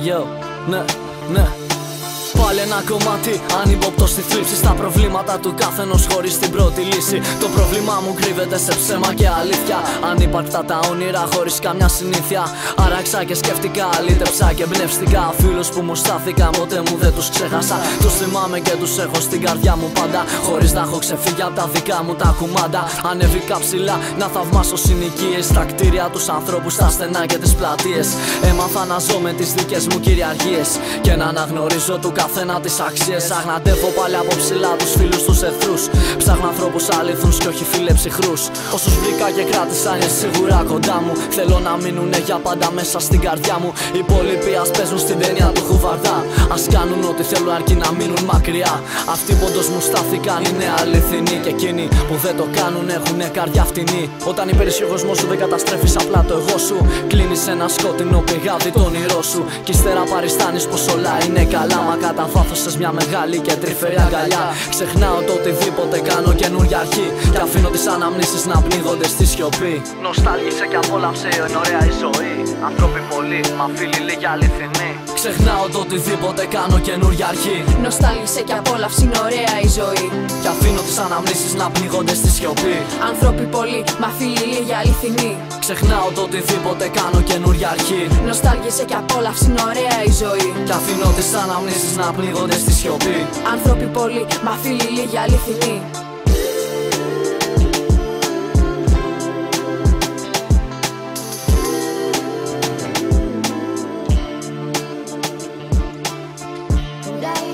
Yo, ναι. Πάλι ένα κομμάτι ανύποπτο στη θλίψη, στα προβλήματα του καθενός χωρίς την πρώτη λύση. Το πρόβλημά μου κρύβεται σε ψέμα και αλήθεια, ανύπαρκτα τα όνειρα χωρίς καμιά συνήθεια. Άραξα και σκέφτηκα, αλήτεψα και εμπνευστικά. Φίλους που μου στάθηκαν ποτέ μου δεν τους ξέχασα. Τους θυμάμαι και τους έχω στην καρδιά μου πάντα, χωρίς να έχω ξεφύγει από τα δικά μου τα κουμάντα. Ανέβηκα ψηλά να θαυμάσω συνοικίες, στα κτίρια, τους ανθρώπους, στα στενά και τις πλατείες. Έμαθα να ζω με τις δικές μου κυριαρχίες και να αναγνωρίζω του καθένα τις αξίες. Αγναντεύω πάλι από ψηλά τους φίλους τους εχθρούς. Ψάχνω ανθρώπους αλήθους και όχι φίλε ψυχρούς. Όσους βρήκα και κράτησα είναι σίγουρα κοντά μου. Θέλω να μείνουνε για πάντα μέσα στην καρδιά μου. Οι υπόλοιποι ας παίζουν στην ταινία του Χουβαρδά. Ας κάνουν ό,τι θέλουν αρκεί να μείνουν μακριά. Αυτοί που όντως μου στάθηκαν είναι αληθινοί, και εκείνοι που δεν το κάνουν έχουνε καρδιά φτηνή. Όταν υπέρεις ο κοσμός σου δεν καταστρέφεις απλά το εγώ σου. Κλείνεις ένα σκότεινο πηγάδι το όνειρό σου, κι ύστερα παριστάνεις πως όλα είναι καλά. Μα κατά βάθος θες μια μεγάλη και τρυφερή αγκαλιά. Ξεχνάω το οτιδήποτε κάνω καινούρια αρχή, κι αφήνω τις αναμνήσεις να πνίγονται στη σιωπή. Νοστάλγησε κι απόλαυσε, είναι ωραία η ζωή. Άνθρωποι πολλοί, μα φίλοι λίγοι αληθινοί. Ξεχνάω το οτιδήποτε κάνω καινούρια αρχή. Νοστάλγησε κι απόλαυσε, είναι ωραία η ζωή. Κι αφήνω τις αναμνήσεις να πνίγονται στη σιωπή. Άνθρωποι πολλοί, μα φίλοι λίγοι αληθινοί. Ξεχνάω το οτιδήποτε κάνω καινούρια αρχή. Νοστάλγησε κι απόλαυσε, είναι ωραία η ζωή. Κι αφήνω τις αναμνήσεις να πνίγονται στη σιωπή. Άνθρωποι πολλοί, μα φίλοι λίγοι αληθινοί. Dai